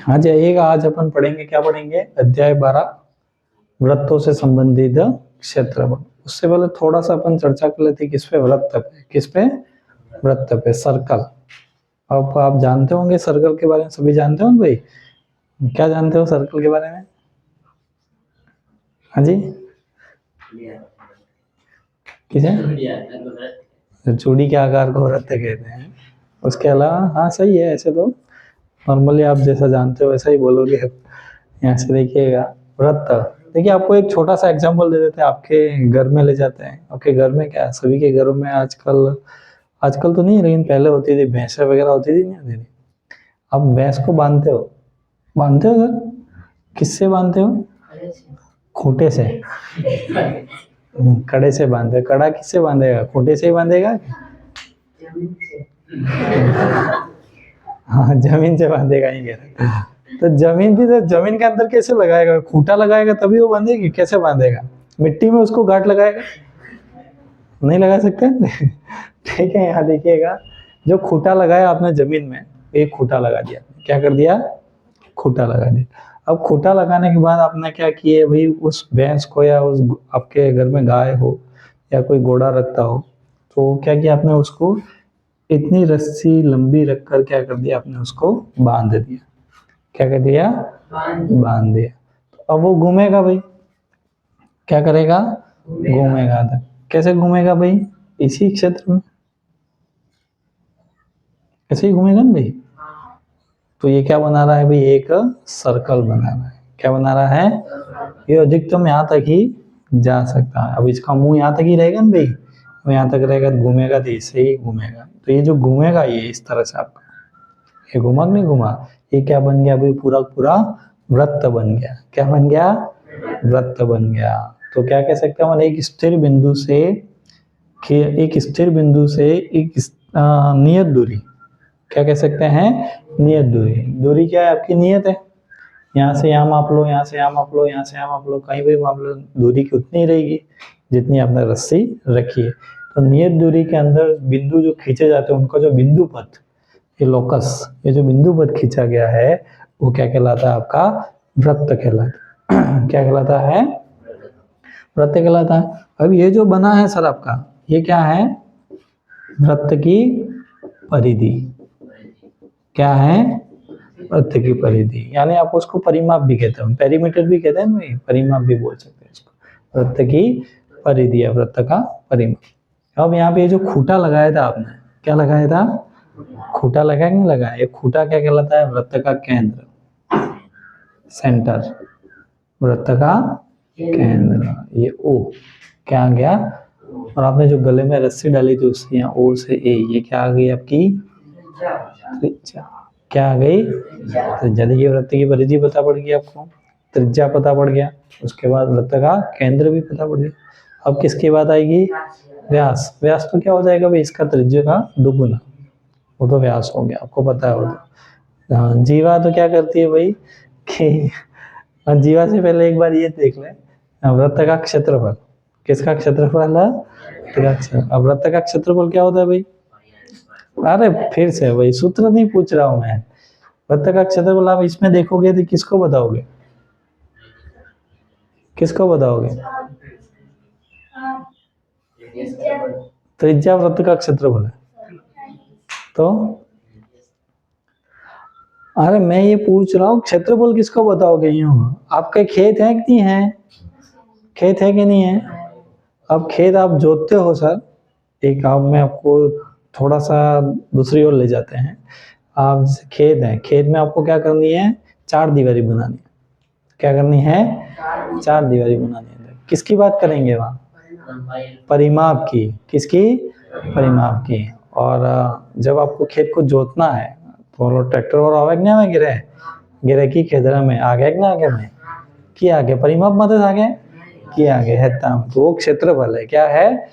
हाँ जी, आइएगा। आज अपन पढ़ेंगे, क्या पढ़ेंगे? अध्याय 12 वृत्तों से संबंधित क्षेत्रफल। उससे पहले थोड़ा सा अपन चर्चा कर लेते किस पे? वृत्त पे। किस पे? वृत्त पे, सर्कल। अब आप जानते होंगे सर्कल के बारे में, सभी जानते हो भाई? क्या जानते हो सर्कल के बारे में? हाँ जी, किसे? चूड़ी के आकार को वृत्त कहते हैं। उसके अलावा हाँ सही है, ऐसे तो नॉर्मली आप जैसा जानते हो वैसा ही बोलोगे। यहाँ से देखिएगा, वृत्त। देखिए, आपको एक छोटा सा एग्जांपल दे देते हैं, आपके घर में ले जाते हैं। आपके घर में क्या, सभी के घरों में आजकल, आजकल तो नहीं लेकिन पहले होती थी, भैंसे वगैरह होती थी, नहीं होती थी? आप भैंस को बांधते हो, बांधते हो सर? किससे बांधते हो? खूंटे से। कड़े से बांधते। कड़ा किससे बांधेगा? खूंटे से ही बांधेगा। हाँ, जमीन से बांधेगा ही कह रहा। तो जमीन थी, तो जमीन के अंदर कैसे लगाएगा? खूंटा लगाएगा तभी वो बांधेगी। कैसे बांधेगा? मिट्टी में उसको गांठ लगाएगा? नहीं लगा सकते। ठीक है, यहाँ देखिएगा, जो खूंटा लगाया आपने जमीन में, एक खूंटा लगा दिया। क्या कर दिया? खूंटा लगा दिया। अब खूंटा लगाने के बाद आपने क्या किए भाई? उस भैंस को, या उस आपके घर में गाय हो या कोई घोड़ा रखता हो, तो क्या किया आपने? उसको इतनी रस्सी लंबी रखकर क्या कर दिया आपने? उसको बांध दिया। क्या कर दिया? बांध दिया। तो अब वो घूमेगा भाई। क्या करेगा? घूमेगा। कैसे घूमेगा भाई? इसी क्षेत्र में ऐसे ही घूमेगा ना भाई। तो ये क्या बना रहा है भाई? एक सर्कल बना रहा है। क्या बना रहा है? ये अधिकतम यहाँ तक ही जा सकता है। अब इसका मुंह यहाँ तक ही रहेगा ना भाई, तो यहाँ तक रहेगा, तो घूमेगा तो इससे ही घूमेगा। तो ये जो घूमेगा, ये इस तरह से आपका, ये घुमा नहीं घुमा, ये क्या बन गया भाई? पूरा पूरा वृत्त बन गया। क्या बन गया? वृत्त बन गया। तो क्या कह सकते हैं? एक स्थिर बिंदु से, एक स्थिर बिंदु से एक नियत दूरी, क्या कह सकते हैं? नियत दूरी। दूरी क्या है आपकी? नियत है। यहाँ से यहाँ माप लो, यहाँ से यहाँ माप लो, यहाँ से यहाँ माप लो, कहीं भी माप लो, दूरी की उतनी ही रहेगी जितनी आपने रस्सी रखी है। तो नियत दूरी के अंदर बिंदु जो खींचे जाते हैं, उनका जो बिंदु पथ, ये लोकस, ये जो बिंदु पथ खींचा गया है, वो क्या कहलाता है? आपका वृत्त कहलाता है। क्या कहलाता है? वृत्त कहलाता है। अब ये जो बना है सर आपका, ये क्या है? वृत्त की परिधि। क्या है? वृत्त की परिधि, यानी आप उसको परिमाप भी कहते हैं, पेरीमीटर भी कहते हैं ना, परिमाप भी बोल सकते हैं इसको। वृत्त की परिधि है, वृत्त का परिमाप। अब यहाँ पे जो खूंटा लगाया था आपने, क्या लगाया था? खूंटा लगाया कि नहीं लगाया? ये खूंटा क्या कहलाता है? वृत्त का केंद्र, सेंटर, वृत्त का केंद्र। ये ओ क्या आ गया? और आपने जो गले में रस्सी डाली थी उससे यहाँ ओ से ए, ये क्या आ गई आपकी? त्रिज्या। क्या आ गई? त्रिज्या। देखिए, वृत्त की परिधि पता पड़ गई आपको, त्रिज्या पता पड़ गया, उसके बाद वृत्त का केंद्र भी पता पड़ गया। अब किसकी बात आएगी? व्यास। व्यास तो क्या हो जाएगा भाई? इसका त्रिज्या का दुगुना, वो तो व्यास हो गया, आपको पता है वो तो। हाँ, जीवा तो क्या करती है भाई कि जीवा से पहले एक बार ये देख ले, वृत्त का क्षेत्रफल। किसका क्षेत्रफल है? अब वृत्त का क्षेत्रफल क्या होता है भाई? अरे फिर से भाई, सूत्र नहीं पूछ रहा हूं मैं। वृत्त का क्षेत्रफल आप इसमें देखोगे तो किसको बताओगे? किसको बताओगे? त्रिज्या वृत्त का क्षेत्रफल है। तो अरे मैं ये पूछ रहा हूँ, क्षेत्रफल किसको बताओगे? यूं आपके खेत है कि नहीं है? खेत है कि नहीं है? अब खेत आप जोतते हो सर, एक आप, मैं आपको थोड़ा सा दूसरी ओर ले जाते हैं। आप खेत है, खेत में आपको क्या करनी है? चार दीवारी बनानी है। क्या करनी है? चार दीवारी बनानी है। किसकी बात करेंगे वहाँ? परिमाप की। किसकी? परिमाप की। और जब आपको खेत को जोतना है तो ट्रैक्टर और आवे नहीं आवे? गिरे गिरे की खेतरा में आ गया कि ना आगे में की आगे परिमाप मदद आगे की आगे है तम, तो वो क्षेत्रफल है। क्या है?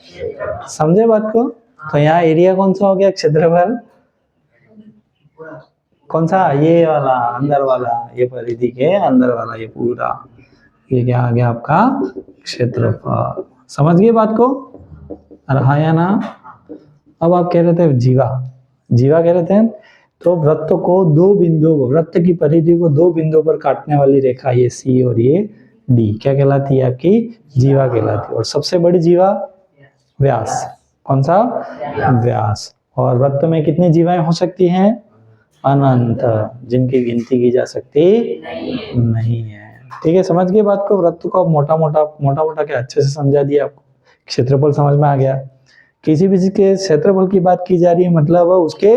समझे बात को? तो यहाँ एरिया कौन सा हो गया? क्षेत्रफल कौन सा? ये वाला अंदर वाला, ये परिधि के अंदर वाला, ये पूरा, ये क्या आ गया आपका? क्षेत्रफल। समझ गए बात को? हाँ या ना? अब आप कह रहे थे जीवा, जीवा कह रहे थे, तो वृत्त को दो बिंदुओं को, वृत्त की परिधि को दो बिंदुओं पर काटने वाली रेखा ये सी और ये डी क्या कहलाती है? आपकी जीवा कहलाती है। और सबसे बड़ी जीवा व्यास, कौन सा? व्यास। और वृत्त में कितनी जीवाएं हो सकती हैं? अनंत, जिनकी गिनती की जा सकती नहीं है। ठीक है, समझ गए बात को? वृत्त को अब मोटा मोटा क्या अच्छे से समझा दिया आपको। क्षेत्रफल समझ में आ गया। किसी भी चीज के क्षेत्रफल की बात की जा रही है मतलब उसके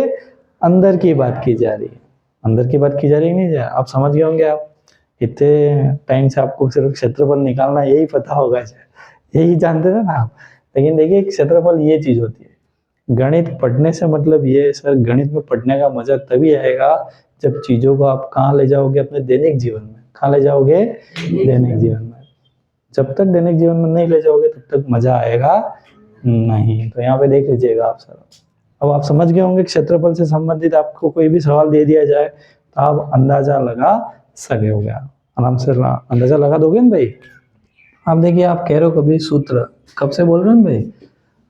अंदर की बात की जा रही है, अंदर की बात की जा रही नहीं जा। आप समझ गए होंगे। आप इतने टाइम से आपको सिर्फ क्षेत्रफल निकालना यही पता होगा, यही जानते थे ना आप। लेकिन देखिए क्षेत्रफल ये चीज होती है। गणित पढ़ने से मतलब ये सर, गणित में पढ़ने का मजा तभी आएगा जब चीजों को आप कहाँ ले जाओगे? अपने दैनिक जीवन में। कहाँ ले जाओगे? दैनिक जीवन में। जब तक दैनिक जीवन में नहीं ले जाओगे तब तक मजा आएगा नहीं। तो यहाँ पे देख लीजिएगा आप सर, अब आप समझ गए होंगे क्षेत्रफल से संबंधित आपको कोई भी सवाल दे दिया जाए तो आप अंदाजा लगा सके हो गया, आराम से अंदाजा लगा दोगे ना भाई। आप देखिए, आप कह रहे हो कभी सूत्र कब से बोल रहे हैं भाई?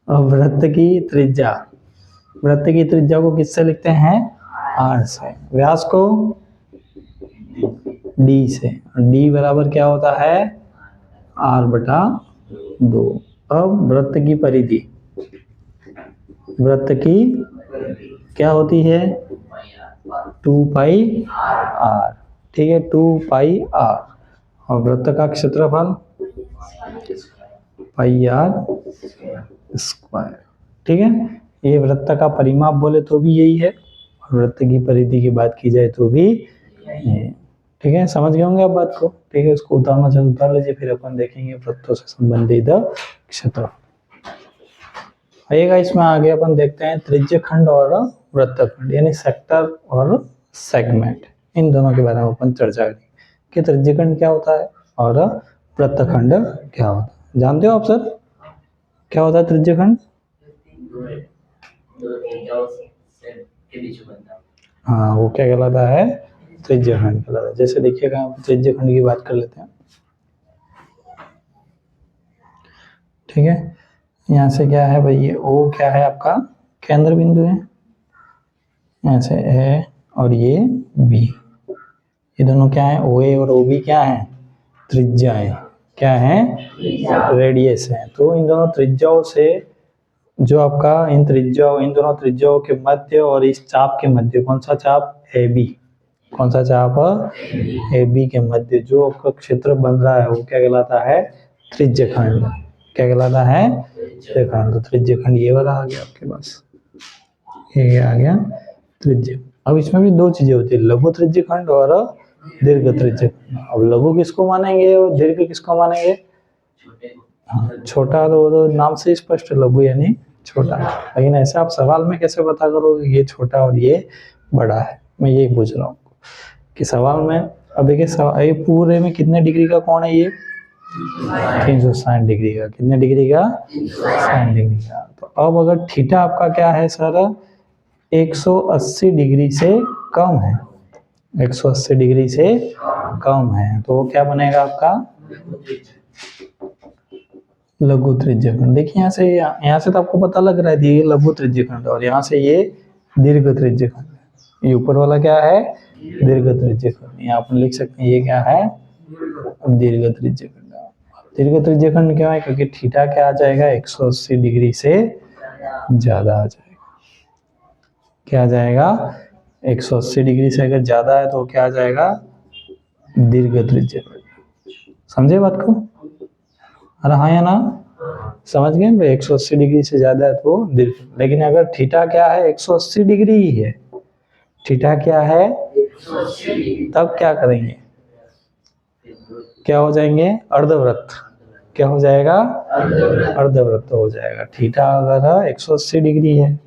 वृत्त की त्रिज्या, वृत्त की त्रिज्या को किससे लिखते हैं? आर से। व्यास को डी से। डी बराबर क्या होता है? आर बटा 2। अब वृत्त की परिधि, वृत्त की क्या होती है? 2 पाई आर। ठीक है, 2 पाई आर। और वृत्त का क्षेत्रफल पाई आर स्क्वायर। ठीक है, ये वृत्त का परिमाप बोले तो भी यही है, वृत्त की परिधि की बात की जाए तो भी ये। ठीक है, समझ गए होंगे आप बात को। ठीक है, इसको उतारना चाहे उतार लीजिए, फिर अपन देखेंगे वृत्तों से संबंधित क्षेत्र। आइएगा, इसमें आगे अपन देखते हैं त्रिज्यखंड और वृत्तखंड, यानी सेक्टर और सेगमेंट। इन दोनों के बारे में अपन चर्चा करेंगे कि त्रिज्यखंड क्या होता है और वृत्तखंड क्या होता है। जानते हो आप सर क्या होता है त्रिज्यखंड? हाँ, वो क्या कहलाता है? त्रिज्यखंड कहलाता है। जैसे देखिएगा, त्रिज्यखंड की बात कर लेते हैं। ठीक है, यहाँ से क्या है भाई? ये ओ क्या है? आपका केंद्र बिंदु है। यहाँ से ए और ये बी, ये दोनों क्या है? ओ ए और ओ बी क्या है? त्रिज्याएं। क्या है? रेडियस है। तो इन दोनों त्रिज्याओं से जो आपका इन दोनों त्रिज्याओं के मध्य और इस चाप के मध्य, कौन सा चाप? A B. कौन सा चाप? ए बी के मध्य जो आपका क्षेत्र बन रहा है वो क्या कहलाता है? त्रिज्यखंड। क्या कहलाता है? त्रिज्यखंड। तो त्रिज्यखंड ये वाला आ गया आपके पास, ये आ गया त्रिज्य। अब इसमें भी दो चीजें होती है, लघु त्रिज्यखंड और दीर्घ त्रिज्यखंड। अब लघु किसको मानेंगे और दीर्घ किसको मानेंगे? हाँ, छोटा तो नाम से स्पष्ट, लघु यानी छोटा। लेकिन ऐसे आप सवाल में कैसे पता करोगे ये छोटा और ये बड़ा है? मैं यही पूछ रहा हूँ कि सवाल में। अब देखिए, पूरे में कितने डिग्री का कोण है? ये 360 डिग्री का। कितने डिग्री का? 60 डिग्री का। तो अब अगर थीटा आपका क्या है सर? 180 डिग्री से कम है, 180 डिग्री से कम है, तो वो क्या बनेगा आपका? लघु त्रिज्यखंड। देखिए यहाँ से तो आपको पता लग रहा है ये लघु त्रिज्यखंड, और यहाँ से ये दीर्घ त्रिज्यखंड। ये ऊपर वाला क्या है? दीर्घ त्रिज्यखंड। यहाँ अपन लिख सकते हैं ये क्या है? दीर्घ त्रिज्यखंड। दीर्घ त्रिज्यखंड क्यों है? क्योंकि थीटा क्या आ जाएगा? 180 डिग्री से ज्यादा आ जाएगा। क्या आ जाएगा? 180 डिग्री से अगर ज्यादा है तो क्या आ जाएगा? दीर्घ त्रिज्यखंड। समझे बात को? अरे हाँ या ना? समझ गए भाई? 180 डिग्री से ज्यादा है तो दीर्घ। लेकिन अगर थीटा क्या है? 180 डिग्री ही है। थीटा क्या है? तब क्या करेंगे? क्या हो जाएंगे? अर्धवृत्त। क्या हो जाएगा? अर्धवृत्त हो जाएगा। थीटा अगर 180 डिग्री है,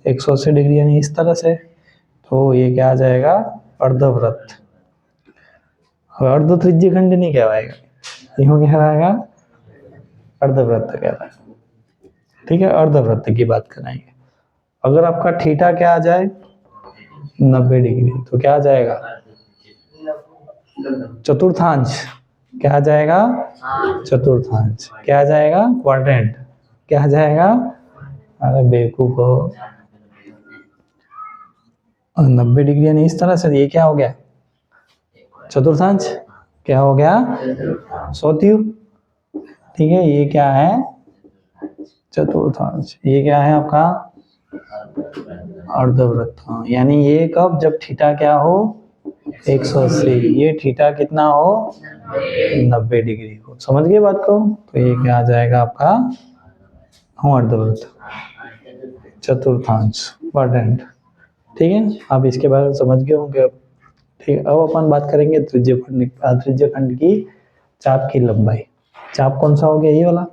180 डिग्री यानी इस तरह से, तो ये क्या आ जाएगा? अर्धवृत्त। अर्ध त्रिज्यखंड नहीं कहलाएगा, यूं कहलाएगा अर्धवृत्त कहलाएगा। ठीक है, अर्धवृत्त की बात कराएंगे। अगर आपका थीटा क्या आ जाए? 90 डिग्री, तो क्या आ जाएगा? चतुर्थांश। क्या आ जाएगा? चतुर्थांश। क्या आ जाएगा? क्वाड्रेंट। क्या आ जाएगा? अरे बेवकूफ हो, 90 डिग्री यानी इस तरह से, ये क्या हो गया चतुर्थांश, क्या हो गया सौत्यु, ठीक है। ये क्या है चतुर्थांश, ये क्या है आपका अर्धवृत्त। हाँ, यानी ये कब, जब थीटा क्या हो 180, ये थीटा कितना हो 90 डिग्री हो। समझ गए बात को? तो ये क्या आ जाएगा आपका अर्धवृत्त चतुर्थांश क्वाड्रेंट, ठीक है। आप इसके बारे में समझ गए होंगे अब, ठीक है। अब अपन बात करेंगे त्रिज्यखंड की चाप की लंबाई। चाप कौन सा हो गया, ये वाला,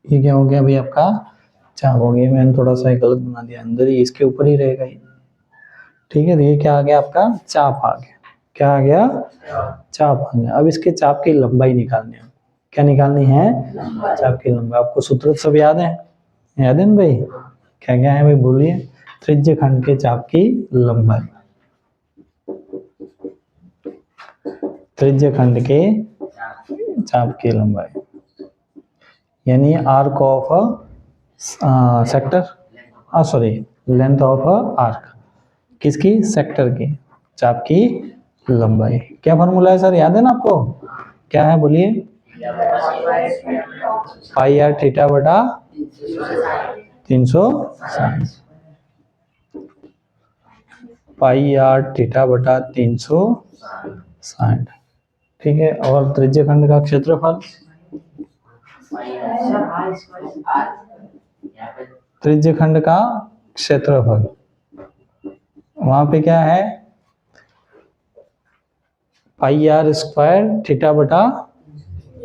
ये क्या हो गया भाई आपका चाप हो गया। मैंने थोड़ा सा गलत बना दिया, अंदर ही इसके ऊपर ही रहेगा ये, ठीक है। तो ये क्या आ गया आपका चाप आ गया, क्या आ गया चाप आ गया। अब इसके चाप की लंबाई निकालनी है, क्या निकालनी है चाप की लंबाई। आपको सूत्र सब याद है ना भाई, क्या क्या है भाई बोलिए। त्रिज्यखंड के चाप की लंबाई, त्रिज्यखंड के चाप की लंबाई यानी arc of sector, sorry length of arc, किसकी सेक्टर की चाप की लंबाई। क्या फॉर्मूला है सर, याद है ना आपको, क्या है बोलिए, पाई आर थीटा बटा 360, पाई आर थीटा बटा 360, ठीक है। और त्रिज्यखंड का क्षेत्रफल, त्रिज्यखंड का क्षेत्रफल वहां पे क्या है पाई आर स्क्वायर थीटा बटा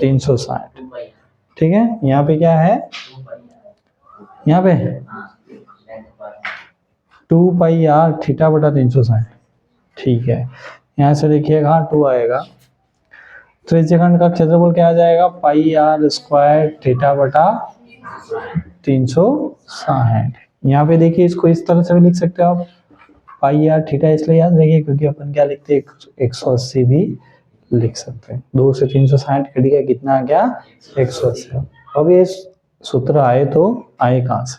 360, ठीक है। यहाँ पे क्या है, यहाँ पे 2 पाई आर थीटा बटा 360, ठीक है। यहाँ से देखिएगा 2 आएगा। त्रिज्यखंड का क्षेत्रफल क्या आ जाएगा, पाई आर स्क्वायर थीटा बटा 360। यहाँ पे देखिए इसको इस तरह से भी लिख सकते हो आप, पाई आर थीटा इसलिए याद रखिए क्योंकि अपन क्या लिखते हैं 180 भी लिख सकते हैं। 2 से 360 कट गया, कितना आ गया 180। अब ये सूत्र आए तो आए कहाँ से,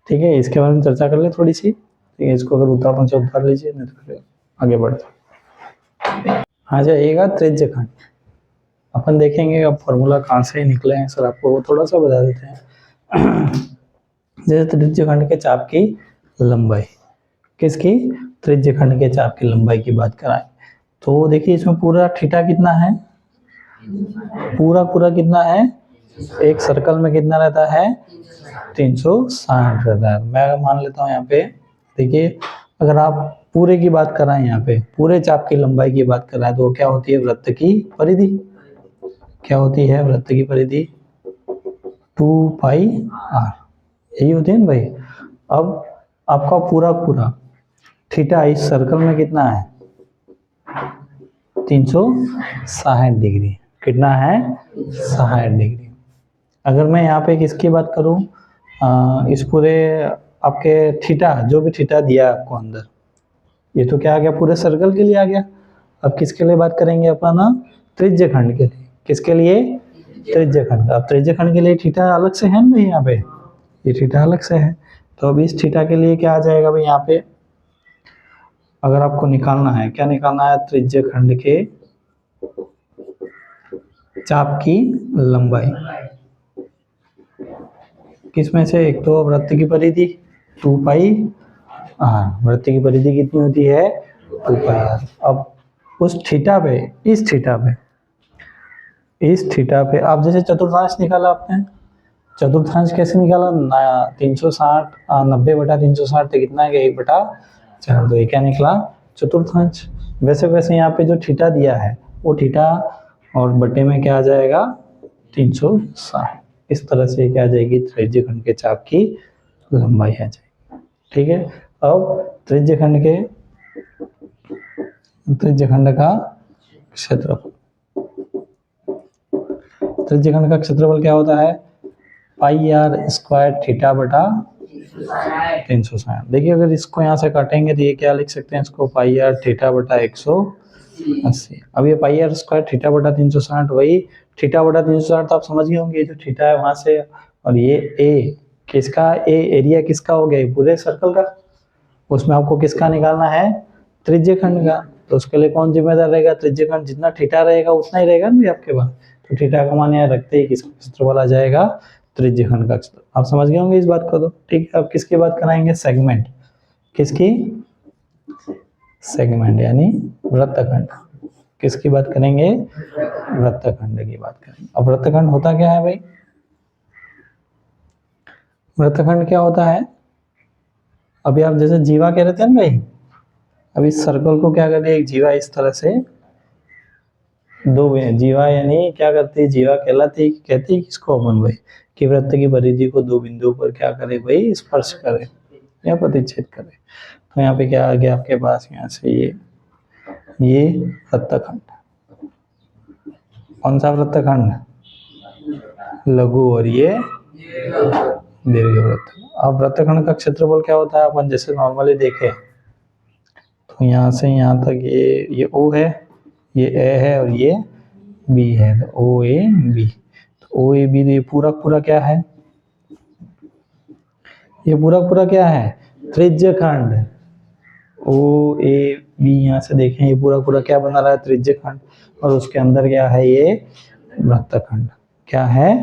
ठीक है। इसके बारे में चर्चा कर ले थोड़ी सी, ठीक है। इसको अगर उतारना चाहो उतार लीजिए, नहीं तो फिर आगे बढ़ते। आ जाइएगा त्रिज्यखंड, अपन देखेंगे अब फॉर्मूला कहाँ से निकले हैं सर, आपको वो थोड़ा सा बता देते हैं। जैसे त्रिज्यखंड के चाप की लंबाई, किसकी त्रिज्यखंड के चाप की लंबाई की बात कराएं तो देखिए इसमें पूरा थीटा कितना है, पूरा पूरा कितना है, एक सर्कल में कितना रहता है 360 रहता है। मैं मान लेता हूँ यहाँ पे, देखिए अगर आप पूरे की बात कराएं, यहाँ पे पूरे चाप की लंबाई की बात कराएं तो क्या होती है वृत्त की परिधि, क्या होती है वृत्त की परिधि 2 पाई आर, यही होती है ना भाई। अब आपका पूरा पूरा थीटा इस सर्कल में कितना है 360 डिग्री, कितना है 60 डिग्री। अगर मैं यहाँ पे किसकी बात करूँ, इस पूरे आपके थीटा, जो भी थीटा दिया आपको अंदर, ये तो क्या आ गया पूरे सर्कल के लिए आ गया। अब किसके लिए बात करेंगे अपना, त्रिज्यखंड के लिए, किसके लिए त्रिज्यखंड। अब त्रिज्यखंड के लिए थीटा अलग से है ना भाई, यहाँ पे ये थीटा अलग से है। तो अब इस थीटा के लिए क्या आ जाएगा भाई, यहाँ पे अगर आपको निकालना है, क्या निकालना है, त्रिज्यखंड के चाप की लंबाई, किसमें से, एक तो वृत्त की परिधि 2 पाई आर, वृत्त की परिधि कितनी होती है 2 पाई आर। अब उस थीटा पे, इस थीटा पे, इस थीटा पे आप जैसे चतुर्थांश निकाला आपने, चतुर्थांश कैसे निकाला, 360 90 बटा 360 तो कितना है 1/4, तो ये क्या निकला चतुर्थांश। वैसे वैसे यहाँ पे जो थीटा दिया है वो थीटा और बटे में क्या आ जाएगा 360, इस तरह से क्या आ जाएगी त्रिज्यखंड के चाप की लंबाई आ जाएगी, ठीक है। अब त्रिज्यखंड का क्षेत्रफल, त्रिज्यखंड का क्षेत्रफल क्या होता है पाई आर स्क्वायर थीटा बटा 360। देखिए अगर इसको यहाँ से काटेंगे तो ये क्या लिख सकते हैं, इसको पाई आर थीटा बटा 180। अब ये पाई आर स्क्वायर थीटा बटा 360, वही थीटा बटा 360 तो आप समझ गए होंगे, जो थीटा है वहां से, और ये ए किसका, ए एरिया किसका हो गया पूरे सर्कल का, उसमें आपको किसका निकालना है, त्रिज्य खंड का। तो उसके लिए कौन जिम्मेदार रहेगा, त्रिज्य खंड। जितना थीटा रहेगा उतना ही रहेगा ना भी आपके पास। तो थीटा का मान यहाँ रखते ही किसका क्षेत्रफल आ जाएगा, त्रिज्य खंड का क्षेत्रफल। आप समझ गए होंगे इस बात को। तो ठीक है, अब किसकी बात कराएंगे, सेगमेंट। किसकी, सेगमेंट यानी वृत्तखंड। किसकी बात करेंगे, वृत्तखंड की बात करेंगे। अब वृत्तखंड होता क्या है भाई, वृत्तखंड क्या होता है, अभी आप जैसे जीवा कह रहे थे ना भाई, अब इस सर्कल को क्या करते हैं, एक जीवा इस तरह से दो जीवा यानी क्या करती है, जीवा कहलाती है, कहती है किसको अपन भाई, कि वृत्त की परिधि को दो बिंदुओं पर क्या करे भाई, स्पर्श करे या प्रतिच्छेद करे। तो यहाँ पे क्या आ गया आपके पास, यहाँ से ये वृत्तखंड। कौन सा वृत्तखंड, लघु, और ये दीर्घवृत्त। अब वृत्तखंड का क्षेत्रफल क्या होता है, अपन जैसे नॉर्मली देखें तो यहाँ से यहाँ तक ये O है, ये A है और ये B है, तो OAB। तो OAB ये पूरा पूरा क्या है, ये पूरा पूरा क्या है, त्रिज्य खंड। OAB यहाँ से देखें, ये पूरा पूरा क्या बना रहा है, त्रिज्य खंड। और उसके अंदर क्या है, ये वृत्तखंड। क्या है,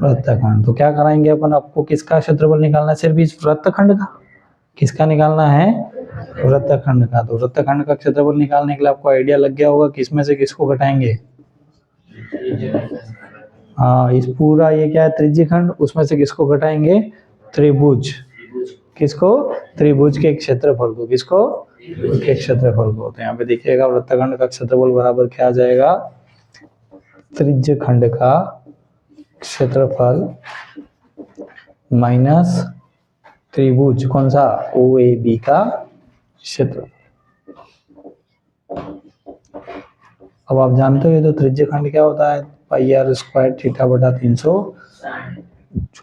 वृत्तखंड। तो क्या कराएंगे अपन, आपको किसका क्षेत्रफल निकालना है, सिर्फ इस वृत्तखंड का। किसका निकालना है, वृत्तखंड का। तो वृत्तखंड का क्षेत्रफल निकालने के लिए आपको आइडिया लग गया होगा किसमें से किसको घटाएंगे। हाँ, इस पूरा ये क्या है, त्रिज्य खंड, उसमें से किसको घटाएंगे, त्रिभुज। किसको, त्रिभुज के क्षेत्रफल को। किसको, के क्षेत्रफल को। तो यहाँ पे देखिएगा वृत्तखंड का क्षेत्रफल बराबर क्या आ जाएगा, त्रिज्य खंड का क्षेत्रफल माइनस त्रिभुज कौन सा, OAB का क्षेत्रफल। अब आप जानते हो तो त्रिज्य खंड क्या होता है, पाई आर स्क्वायर थीटा बटा 300।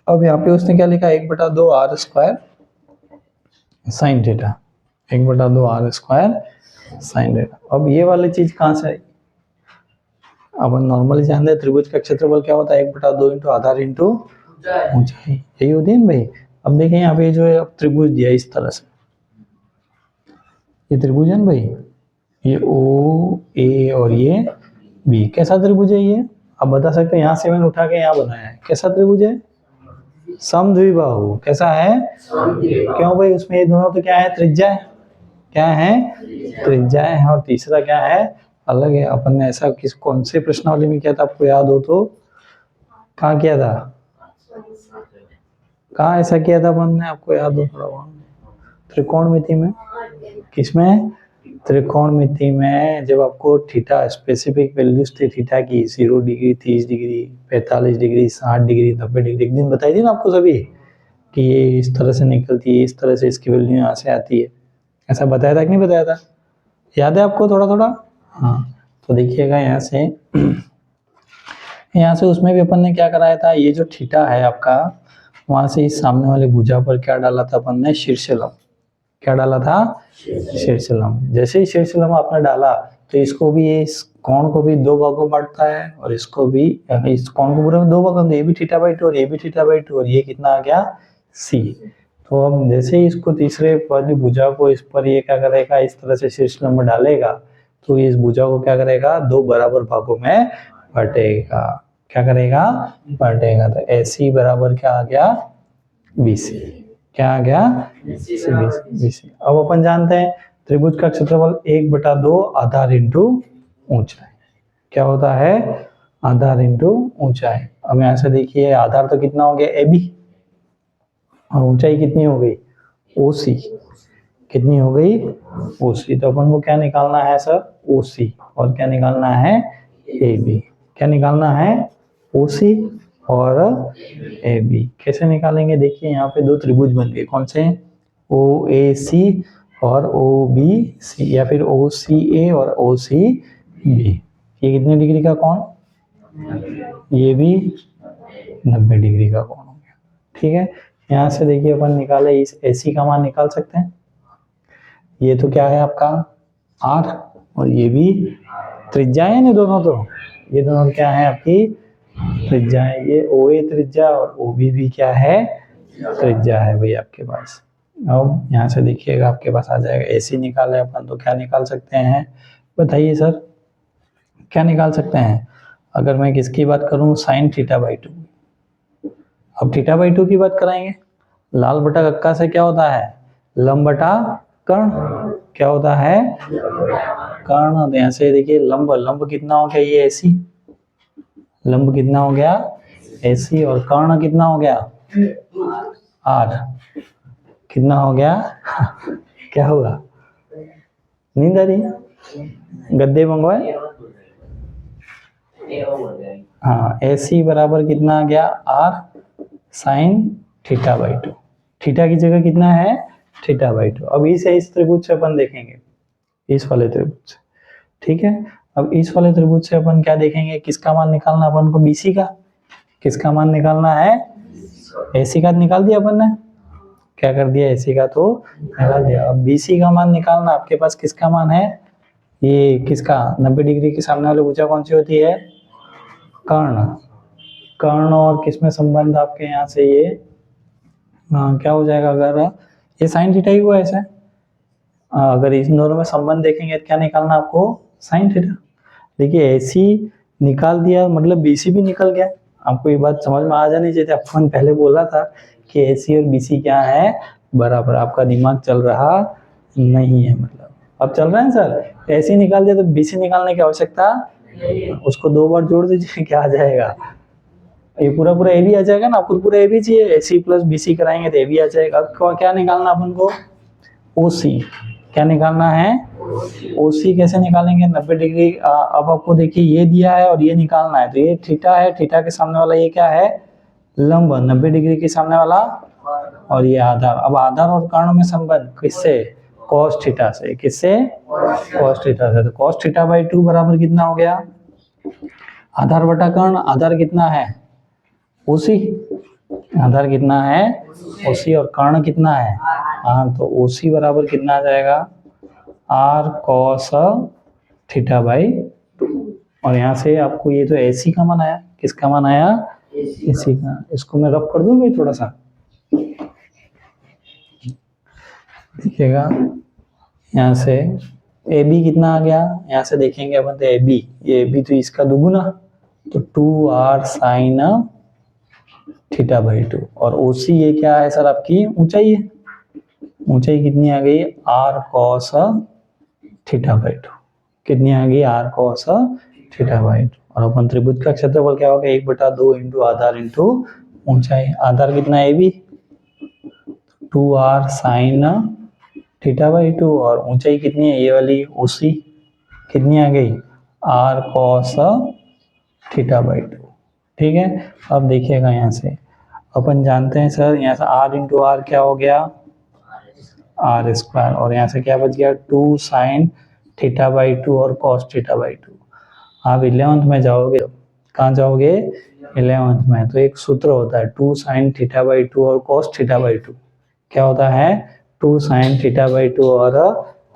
अब यहाँ पे उसने क्या लिखा, 1/2 r square sine theta, 1/2 r square sine theta. अब ये वाली चीज कहाँ से आई, अपन नॉर्मली जानते हैं त्रिभुज का क्षेत्रफल क्या होता है, 1/2 इंटू आधार इंटू ऊंचाई, यही होती है ना भाई। अब देखिए यहाँ पे जो है त्रिभुज दिया इस तरह से, ये त्रिभुज है ना भाई, ये OA और ये B। कैसा त्रिभुज है ये, आप बता सकते हैं, यहाँ से मैंने उठा के यहाँ बनाया है, कैसा त्रिभुज है, समद्विबाहु। कैसा है, क्यों भाई, उसमें ये दोनों तो क्या है, त्रिज्या है, क्या है, त्रिज्या है। और तीसरा क्या है, अलग है। अपन ने ऐसा किस कौन से प्रश्नावली में किया था, आपको याद हो तो, कहाँ किया था, कहाँ ऐसा किया था अपन ने, आपको याद हो थोड़ा, त्रिकोणमिति में। किसमें, त्रिकोणमिति में, जब आपको थीटा स्पेसिफिक वैल्यूज थी थीटा की, 0 degree, 30 degree, 45 degree, 60 degree, 90 degree, एक दिन बताई थी ना आपको सभी कि ये इस तरह से निकलती है, इस तरह से इसकी वैल्यू यहाँ से आती है, ऐसा बताया था कि नहीं बताया था, याद है आपको थोड़ा थोड़ा। हाँ, तो देखिएगा यहाँ से उसमें भी अपन ने क्या कराया था, ये जो थीटा है आपका, वहां से इस सामने वाले भुजा पर क्या डाला था अपन ने, शीर्षलम। क्या डाला था, शीर्षलम। जैसे ही शीर्षलम आपने डाला तो इसको भी, इस कोण को भी दो भागों बांटता है, और इसको भी, इस कोण को पूरे में दो भागों, ये भी θ/2 और ये भी θ/2, और ये कितना आ गया, C। तो अब जैसे ही इसको तीसरे वाली भुजा को इस पर ये क्या करेगा, इस तरह से शीर्षलम डालेगा, तो इस भुजा को क्या करेगा, दो बराबर भागों में बांटेगा। क्या करेगा, बांटेगा। तो AC बराबर क्या आ गया, BC। क्या आ गया, BC। अब अपन जानते हैं त्रिभुज का क्षेत्रफल 1/2 आधार इंटू ऊंचाई। क्या होता है, आधार इंटू ऊंचाई। अब यहाँ से देखिए आधार तो कितना हो गया, AB, और ऊंचाई कितनी हो गई, OC। कितनी हो गई, OC। तो अपन को क्या निकालना है सर, OC, और क्या निकालना है, AB। क्या निकालना है, OC और AB। कैसे निकालेंगे, देखिए यहाँ पे दो त्रिभुज बन गए, कौन से, OAC और OBC, या फिर OCA और OCB। ये कितने डिग्री का कोण, ये भी 90 डिग्री का कोण हो गया। ठीक है, यहाँ से देखिए अपन निकाले, इस AC का मान निकाल सकते हैं। ये तो क्या है आपका R, और ये भी त्रिज्या है ना दोनों, तो ये दोनों क्या है आपकी त्रिज्या है। ये OA त्रिज्या और OB भी क्या है, त्रिज्या है भाई आपके पास। अब यहाँ से देखिएगा आपके पास आ जाएगा AC निकाले अपन तो क्या निकाल सकते हैं, बताइए सर क्या निकाल सकते हैं। अगर मैं किसकी बात करूँ साइन थीटा बाई 2, अब थीटा बाई 2 की बात कराएंगे। लाल बटा कक्का से क्या होता है लंब बटा कर्ण, क्या होता है कर्ण। यहाँ से देखिए लंब लंब कितना हो गया ये AC, लंब कितना हो गया AC और कर्ण कितना हो गया R, कितना हो गया क्या होगा नींद आ रही है, गद्दे मंगवाए। हाँ AC बराबर कितना आ गया R sine theta by 2, theta की जगह कितना है थीटा बाई 2। अब इस त्रिभुज से अपन देखेंगे इस वाले त्रिभुज से, ठीक है। अब इस वाले त्रिभुज से अपन क्या देखेंगे, किसका मान निकालना अपन को BC का, किसका मान निकालना है AC का निकाल दिया अपन ने, क्या कर दिया AC का तो निकाल दिया। अब BC का मान निकालना, आपके पास किसका मान है ये किसका 90 डिग्री के सामने वाली भुजा कौन सी होती है कर्ण, कर्ण और किसमें संबंध आपके यहाँ से ये क्या हो जाएगा, अगर ये साइन थीटा ही हुआ ऐसा, अगर इन दोनों में संबंध देखेंगे तो क्या निकालना आपको साइन थीटा। देखिए AC निकाल दिया मतलब BC भी निकल गया, आपको ये बात समझ में आ जानी चाहिए। अपन पहले बोला था कि AC और BC क्या है बराबर, आपका दिमाग चल रहा नहीं है, मतलब अब चल रहा है सर। AC निकाल दिया तो BC निकालने की आवश्यकता, उसको 2 बार जोड़ दीजिए क्या आ जाएगा, ये पूरा पूरा AB आ जाएगा ना, आपको पूरा AB चाहिए AC प्लस BC कराएंगे तो AB आ जाएगा। अब क्या निकालना अपन को OC, क्या निकालना है OC, कैसे निकालेंगे 90 डिग्री। अब आपको देखिए ये दिया है और ये निकालना है, तो ये थीटा है, थीटा के सामने वाला ये क्या है लंब 90 डिग्री के सामने वाला, और ये आधार। अब आधार और कर्ण में संबंध किससे cos थीटा से, किससे cos थीटा से, तो cos थीटा बाई 2 बराबर कितना हो गया आधार बटा कर्ण, आधार कितना है OC, आधार कितना है OC और कर्ण कितना है हाँ, तो OC बराबर कितना आ जाएगा R cos थीटा बाई 2। और यहाँ से आपको ये तो AC का मान आया, किसका मान आया AC का, इसको मैं रब कर दूं भाई थोड़ा सा, देखिएगा यहाँ से AB कितना आ गया, यहाँ से देखेंगे अपन तो AB, ये AB तो इसका दुगुना, तो 2R साइन थीटा बाई 2, और OC ये क्या है सर आपकी ऊंचाई है, ऊंचाई कितनी आ गई R cos थीटा बाई 2, कितनी आ गई R cos थीटा बाई 2। और अपन त्रिभुज का क्षेत्रफल क्या होगा 1/2 इंटू आधार इंटू ऊंचाई, आधार कितना है AB 2R sine theta by 2, और ऊंचाई कितनी है ये वाली OC कितनी आ गई R cos थीटा बाई 2, ठीक है। अब देखिएगा यहाँ से अपन जानते हैं सर, यहाँ से R इंटू R क्या हो गया R स्क्वायर, और यहाँ से क्या बच गया 2 साइन थीटा बाई 2 और cos थीटा बाई 2। आप 11th में जाओगे, कहाँ जाओगे 11th में, तो एक सूत्र होता है 2 साइन थीटा बाई 2 और cos थीटा बाई 2, क्या होता है 2 साइन थीटा बाई 2 और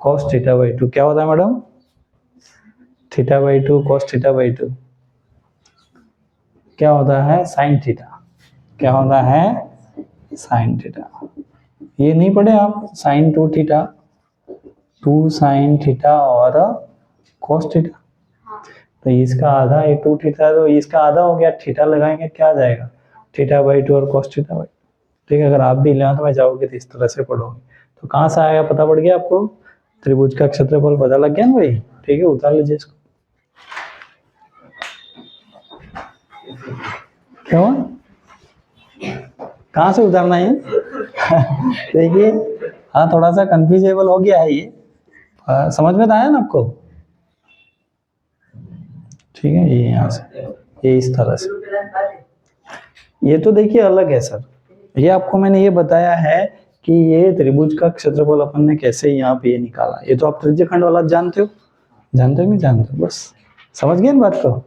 cos थीटा बाई 2, क्या होता है madam theta by 2 cos theta by 2, क्या होता है साइन थीटा, क्या होता है साइन थीटा। ये नहीं पढ़े आप साइन 2 थीटा, 2 साइन थीटा और cos थीटा, तो इसका आधा ये 2 थीटा, तो इसका आधा हो गया, थीटा लगाएंगे क्या आ जाएगा थीटा बाई 2 और cos थीटा बाई, ठीक है। अगर आप भी 11th में जाओगे तो इस तरह से पढ़ोगे, तो कहाँ से आएगा पता पड़ गया आपको, त्रिभुज का क्षेत्रफल पता लग गया ना भाई, ठीक है। उतार लीजिए इसको, क्यों कहाँ से उतारना है देखिए हाँ थोड़ा सा कंफ्यूजेबल हो गया है ये, समझ में तो आया ना आपको, ठीक है। ये यहाँ से ये इस तरह से, ये तो देखिए अलग है सर, ये आपको मैंने ये बताया है कि ये त्रिभुज का क्षेत्रफल अपन ने कैसे यहाँ पे ये निकाला, ये तो आप त्रिज्यखंड वाला जानते हो, जानते हो नहीं जानते हो, बस समझ गए ना बात को।